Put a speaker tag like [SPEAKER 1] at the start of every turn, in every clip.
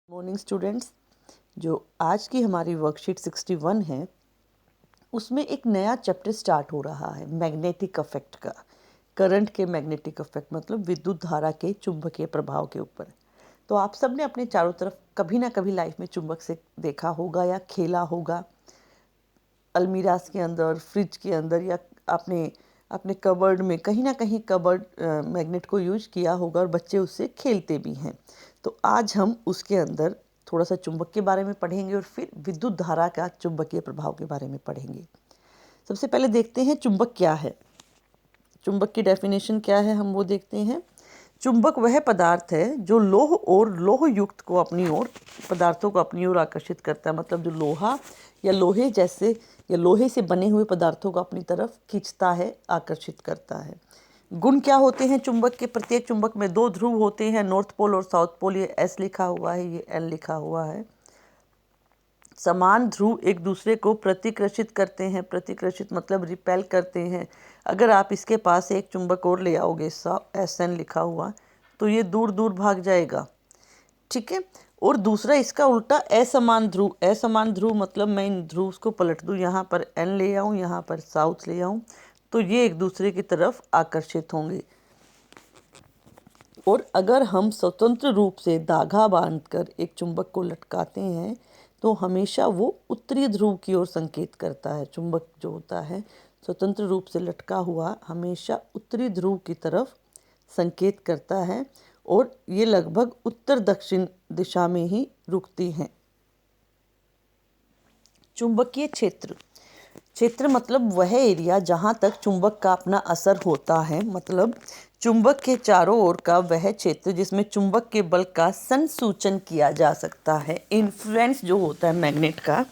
[SPEAKER 1] Morning students. जो आज की हमारी वर्कशीट 61 है, उसमें एक नया चैप्टर स्टार्ट हो रहा है मैग्नेटिक अफेक्ट का। करंट के मैग्नेटिक अफेक्ट मतलब विद्युत धारा के चुंबकीय प्रभाव के ऊपर। तो आप सब ने अपने चारों तरफ कभी ना कभी लाइफ में चुंबक से देखा होगा या खेला होगा। अलमीरास के अंदर, फ्रिज के अंदर, या अपने अपने कबर्ड में, कहीं ना कहीं कबर्ड मैग्नेट को यूज किया होगा और बच्चे उससे खेलते भी हैं। तो आज हम उसके अंदर थोड़ा सा चुंबक के बारे में पढ़ेंगे और फिर विद्युत धारा का चुंबकीय प्रभाव के बारे में पढ़ेंगे। सबसे पहले देखते हैं चुंबक क्या है। चुंबक की डेफिनेशन क्या है, हम वो देखते हैं। चुंबक वह पदार्थ है जो लोह और लोह युक्त को अपनी ओर, पदार्थों को अपनी ओर आकर्षित करता है। मतलब जो लोहा या लोहे जैसे या लोहे से बने हुए पदार्थों को अपनी तरफ खींचता है, आकर्षित करता है। गुण क्या होते हैं चुंबक के? प्रत्येक चुंबक में दो ध्रुव होते हैं, नॉर्थ पोल और साउथ पोल। ये एस लिखा हुआ है, ये एल लिखा हुआ है। समान ध्रुव एक दूसरे को प्रतिकर्षित करते हैं। प्रतिकर्षित मतलब रिपेल करते हैं। अगर आप इसके पास एक चुंबक और ले आओगे, एस एन लिखा हुआ, तो ये दूर दूर भाग जाएगा। ठीक है। और दूसरा इसका उल्टा असमान ध्रुव। असमान ध्रुव मतलब मैं इन ध्रुव को पलट दूँ, यहाँ पर एन ले आऊँ, यहाँ पर साउथ ले आऊँ, तो ये एक दूसरे की तरफ आकर्षित होंगे। और अगर हम स्वतंत्र रूप से धागा बांधकर एक चुंबक को लटकाते हैं तो हमेशा वो उत्तरी ध्रुव की ओर संकेत करता है। चुंबक जो होता है स्वतंत्र रूप से लटका हुआ हमेशा उत्तरी ध्रुव की तरफ संकेत करता है और ये लगभग उत्तर दक्षिण दिशा में ही रुकती हैं। चुंबकीय क्षेत्र। क्षेत्र मतलब वह एरिया जहाँ तक चुंबक का अपना असर होता है। मतलब चुंबक के चारों ओर का वह क्षेत्र जिसमें चुंबक के बल का संसूचन किया जा सकता है। इन्फ्लुएंस जो होता है मैग्नेट का,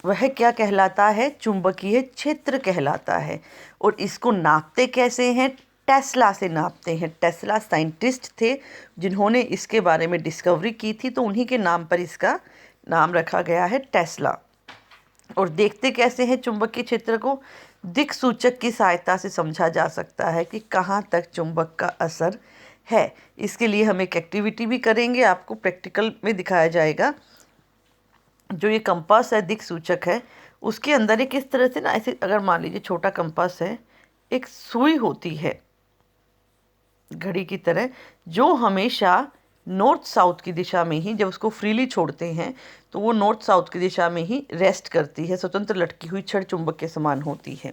[SPEAKER 1] वह क्या कहलाता है? चुंबकीय क्षेत्र कहलाता है। और इसको नापते कैसे हैं? टेस्ला से नापते हैं। टेस्ला साइंटिस्ट थे जिन्होंने इसके बारे में डिस्कवरी की थी, तो उन्हीं के नाम पर इसका नाम रखा गया है, टेस्ला। और देखते कैसे हैं चुंबकीय क्षेत्र को? दिक् सूचक की सहायता से समझा जा सकता है कि कहाँ तक चुंबक का असर है। इसके लिए हम एक एक्टिविटी भी करेंगे, आपको प्रैक्टिकल में दिखाया जाएगा। जो ये कंपास है, दिक् सूचक है, उसके अंदर एक इस तरह से ना, ऐसे अगर मान लीजिए छोटा कंपास है, एक सुई होती है घड़ी की तरह, जो हमेशा नॉर्थ साउथ की दिशा में ही, जब उसको फ्रीली छोड़ते हैं तो वो नॉर्थ साउथ की दिशा में ही रेस्ट करती है, स्वतंत्र लटकी हुई छड़ चुंबक के समान होती है।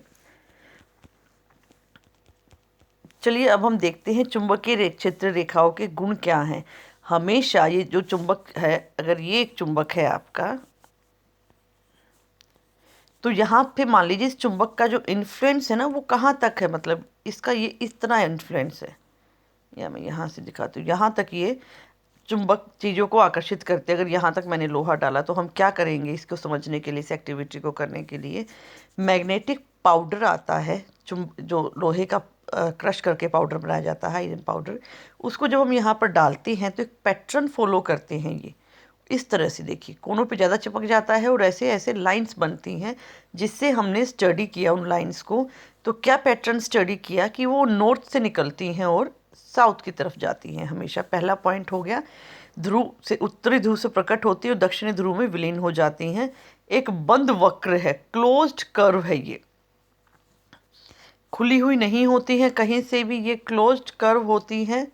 [SPEAKER 1] चलिए अब हम देखते हैं चुंबकीय क्षेत्र रेखाओं के गुण क्या हैं। हमेशा ये जो चुंबक है, अगर ये एक चुंबक है आपका, तो यहाँ पे मान लीजिए इस चुंबक का जो इन्फ्लुएंस है ना, वो कहाँ तक है? मतलब इसका ये इस तरह इन्फ्लुएंस है, या मैं यहाँ से दिखाती हूँ। यहाँ तक ये चुंबक चीज़ों को आकर्षित करते हैं। अगर यहाँ तक मैंने लोहा डाला तो हम क्या करेंगे इसको समझने के लिए, इस एक्टिविटी को करने के लिए? मैग्नेटिक पाउडर आता है, जो लोहे का क्रश करके पाउडर बनाया जाता है, आयरन पाउडर। उसको जब हम यहाँ पर डालते हैं तो एक पैटर्न फॉलो करते हैं। ये इस तरह से देखिए, कोनों पे ज़्यादा चिपक जाता है और ऐसे ऐसे लाइंस बनती हैं, जिससे हमने स्टडी किया उन लाइंस को। तो क्या पैटर्न स्टडी किया कि वो नॉर्थ से निकलती हैं और साउथ की तरफ जाती हैं हमेशा। पहला पॉइंट हो गया। ध्रुव से, उत्तरी ध्रुव से प्रकट होती है और दक्षिणी ध्रुव में विलीन हो जाती हैं। एक बंद वक्र है, क्लोज्ड कर्व है, ये खुली हुई नहीं होती है कहीं से भी, ये क्लोज्ड कर्व होती है।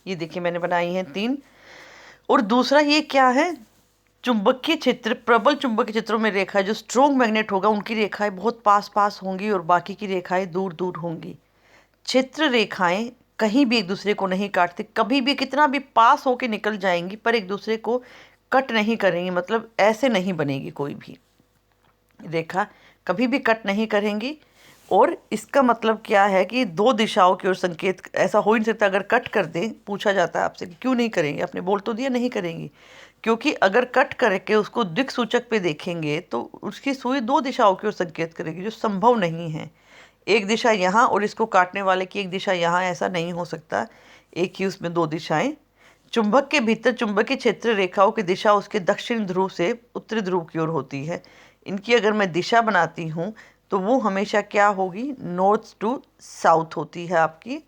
[SPEAKER 1] ये देखिए मैंने बनाई हैं 3। और दूसरा ये क्या है? चुंबकीय क्षेत्र, प्रबल चुंबकीय क्षेत्रों में रेखा, जो स्ट्रोंग मैग्नेट होगा उनकी रेखाएं बहुत पास पास होंगी और बाकी की रेखाएं दूर दूर होंगी। क्षेत्र रेखाएं कहीं भी एक दूसरे को नहीं काटती, कभी भी कितना भी पास होके निकल जाएंगी पर एक दूसरे को कट नहीं करेंगी। मतलब ऐसे नहीं बनेगी कोई भी रेखा, कभी भी कट नहीं करेंगी। और इसका मतलब क्या है कि दो दिशाओं की ओर संकेत, ऐसा हो ही नहीं सकता। अगर कट कर दें, पूछा जाता है आपसे कि क्यों नहीं करेंगे, आपने बोल तो दिया नहीं करेंगी, क्योंकि अगर कट करके उसको दिक् सूचक पे देखेंगे तो उसकी सुई दो दिशाओं की ओर संकेत करेगी, जो संभव नहीं है। एक दिशा यहाँ और इसको काटने वाले की एक दिशा यहाँ, ऐसा नहीं हो सकता। एक ही उसमें दो दिशाएं चुंबक के भीतर चुंबकीय क्षेत्र रेखाओं की दिशा उसके दक्षिण ध्रुव से उत्तरी ध्रुव की ओर होती है। इनकी अगर मैं दिशा बनाती हूँ तो वो हमेशा क्या होगी, नॉर्थ टू साउथ होती है आपकी।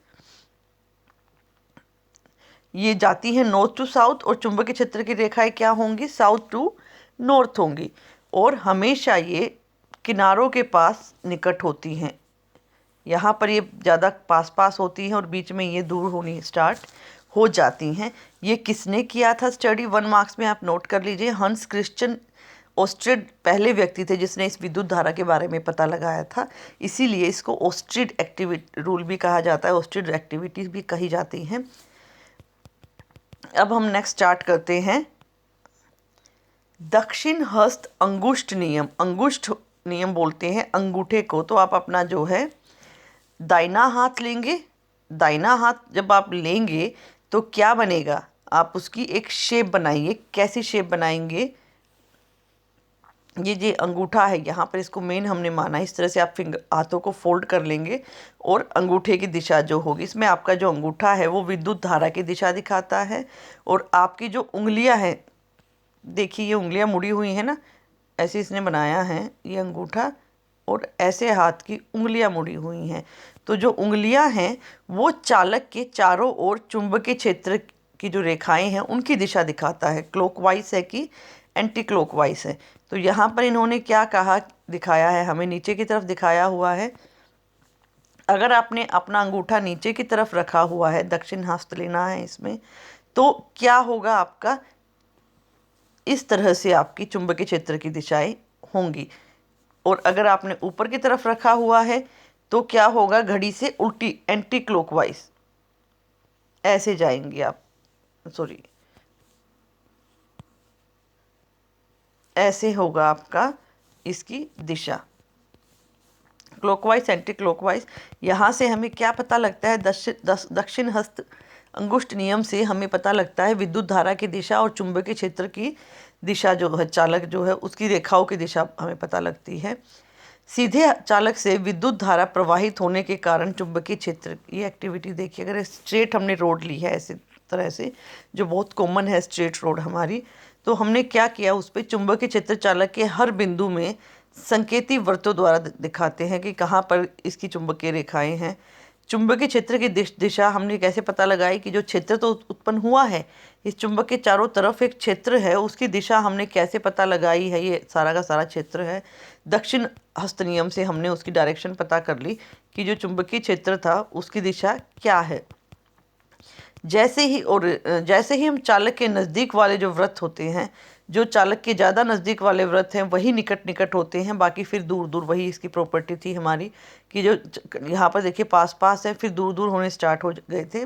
[SPEAKER 1] ये जाती है नॉर्थ टू साउथ और चुंबकीय क्षेत्र की रेखाएं क्या होंगी, साउथ टू नॉर्थ होंगी। और हमेशा ये किनारों के पास निकट होती हैं। यहाँ पर ये ज़्यादा पास पास होती हैं और बीच में ये दूर होनी स्टार्ट हो जाती हैं। ये किसने किया था स्टडी, 1 मार्क्स में आप नोट कर लीजिए। हंस क्रिश्चियन ओस्ट्रिड पहले व्यक्ति थे जिसने इस विद्युत धारा के बारे में पता लगाया था। इसीलिए इसको ओस्ट्रिड एक्टिविटी रूल भी कहा जाता है, ओस्ट्रिड एक्टिविटीज भी कही जाती हैं। अब हम नेक्स्ट स्टार्ट करते हैं दक्षिण हस्त अंगुष्ठ नियम। अंगुष्ठ नियम बोलते हैं अंगूठे को। तो आप अपना जो है दाहिना हाथ लेंगे। दाहिना हाथ जब आप लेंगे तो क्या बनेगा, आप उसकी एक शेप बनाइए। कैसी शेप बनाएंगे, ये अंगूठा है यहाँ पर, इसको मेन हमने माना। इस तरह से आप हाथों को फोल्ड कर लेंगे और अंगूठे की दिशा जो होगी, इसमें आपका जो अंगूठा है वो विद्युत धारा की दिशा दिखाता है। और आपकी जो उंगलियां हैं, देखिए ये उंगलियां मुड़ी हुई हैं ना, ऐसे इसने बनाया है ये अंगूठा, और ऐसे हाथ की उंगलियां मुड़ी हुई हैं। तो जो उंगलियां हैं वो चालक के चारों ओर चुंबकीय क्षेत्र की जो रेखाएं हैं उनकी दिशा दिखाता है। क्लॉकवाइज है कि एंटी क्लॉकवाइज है। तो यहाँ पर इन्होंने क्या कहा, दिखाया है, हमें नीचे की तरफ दिखाया हुआ है। अगर आपने अपना अंगूठा नीचे की तरफ रखा हुआ है, दक्षिण हस्त लेना है इसमें, तो क्या होगा आपका, इस तरह से आपकी चुंबकीय क्षेत्र की दिशाएं होंगी। और अगर आपने ऊपर की तरफ रखा हुआ है तो क्या होगा, घड़ी से उल्टी एंटी क्लॉकवाइज ऐसे जाएंगे आप, सॉरी ऐसे होगा आपका इसकी दिशा, क्लॉकवाइज एंटी क्लॉकवाइज। यहाँ से हमें क्या पता लगता है, दक्षिण हस्त अंगुष्ठ नियम से हमें पता लगता है विद्युत धारा की दिशा और चुंबकीय क्षेत्र की दिशा जो है, चालक जो है उसकी रेखाओं की दिशा हमें पता लगती है। सीधे चालक से विद्युत धारा प्रवाहित होने के कारण चुंबकीय क्षेत्र, ये एक्टिविटी देखिए, अगर स्ट्रेट हमने रोड ली है ऐसे तरह से, जो बहुत कॉमन है स्ट्रेट रोड हमारी, तो हमने क्या किया, उस पर चुंबकीय क्षेत्र चालक के हर बिंदु में संकेती वृत्तों द्वारा दिखाते हैं कि कहाँ पर इसकी चुंबकीय रेखाएं हैं। चुंबकीय क्षेत्र की दिशा हमने कैसे पता लगाई कि जो क्षेत्र तो उत्पन्न हुआ है, इस चुंबक के चारों तरफ एक क्षेत्र है, उसकी दिशा हमने कैसे पता लगाई है, ये सारा का सारा क्षेत्र है। दक्षिण हस्त नियम से हमने उसकी डायरेक्शन पता कर ली कि जो चुंबकीय क्षेत्र था उसकी दिशा क्या है। जैसे ही हम चालक के नज़दीक वाले जो वृत्त होते हैं, जो चालक के ज़्यादा नज़दीक वाले वृत्त हैं वही निकट निकट होते हैं, बाकी फिर दूर दूर। वही इसकी प्रॉपर्टी थी हमारी कि जो यहाँ पर देखिए पास पास है, फिर दूर दूर होने स्टार्ट हो गए थे।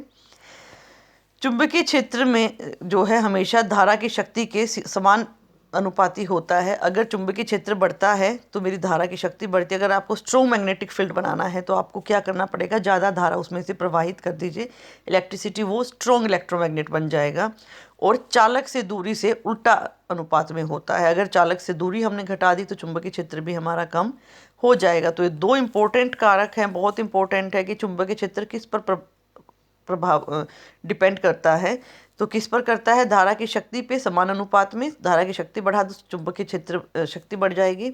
[SPEAKER 1] चुंबकीय क्षेत्र में जो है हमेशा धारा की शक्ति के समान अनुपाती होता है। अगर चुंबकीय क्षेत्र बढ़ता है तो मेरी धारा की शक्ति बढ़ती है। अगर आपको स्ट्रॉन्ग मैग्नेटिक फील्ड बनाना है तो आपको क्या करना पड़ेगा, ज़्यादा धारा उसमें से प्रवाहित कर दीजिए, इलेक्ट्रिसिटी, वो स्ट्रॉन्ग इलेक्ट्रोमैग्नेट बन जाएगा। और चालक से दूरी से उल्टा अनुपात में होता है। अगर चालक से दूरी हमने घटा दी तो चुंबकीय क्षेत्र भी हमारा कम हो जाएगा। तो ये 2 इंपॉर्टेंट कारक हैं, बहुत इंपॉर्टेंट है कि चुंबकीय क्षेत्र किस पर प्रभाव डिपेंड करता है। तो किस पर करता है, धारा की शक्ति पे समान अनुपात में। धारा की शक्ति बढ़ा दो चुंबकीय क्षेत्र शक्ति बढ़ जाएगी,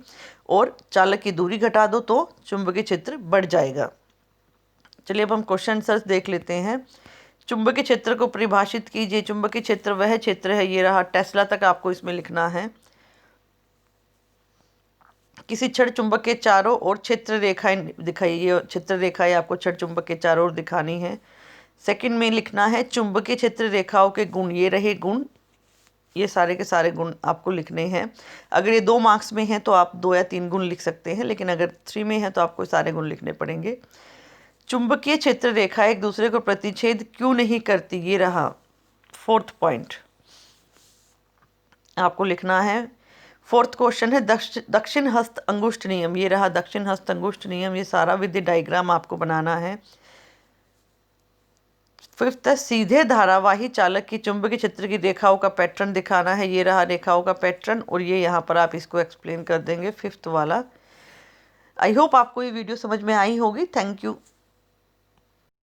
[SPEAKER 1] और चालक की दूरी घटा दो तो चुंबकीय क्षेत्र बढ़ जाएगा। चलिए अब हम क्वेश्चन आंसर्स देख लेते हैं। चुंबकीय क्षेत्र को परिभाषित कीजिए। चुंबकीय क्षेत्र वह क्षेत्र है, ये रहा, टेस्ला तक आपको इसमें लिखना है। किसी क्षण चुंबक के चारों ओर क्षेत्र रेखाएं दिखाइए, क्षेत्र रेखाएं आपको क्षण चुंबक के चारों ओर दिखानी है। सेकंड में लिखना है चुंबकीय क्षेत्र रेखाओं के गुण, ये रहे गुण, ये सारे के सारे गुण आपको लिखने हैं। अगर ये 2 मार्क्स में हैं तो आप 2 या 3 गुण लिख सकते हैं, लेकिन अगर 3 में है तो आपको सारे गुण लिखने पड़ेंगे। चुंबकीय क्षेत्र रेखा एक दूसरे को प्रतिच्छेद क्यों नहीं करती, ये रहा 4th पॉइंट आपको लिखना है। 4th क्वेश्चन है दक्षिण हस्त अंगुष्ठ नियम, ये रहा दक्षिण हस्त अंगुष्ठ नियम, ये सारा विद डायग्राम आपको बनाना है। 5th है सीधे धारावाही चालक की चुंबकीय क्षेत्र की रेखाओं का पैटर्न दिखाना है, ये रहा रेखाओं का पैटर्न, और ये यहाँ पर आप इसको एक्सप्लेन कर देंगे 5th वाला। आई होप आपको ये वीडियो समझ में आई होगी। Thank you.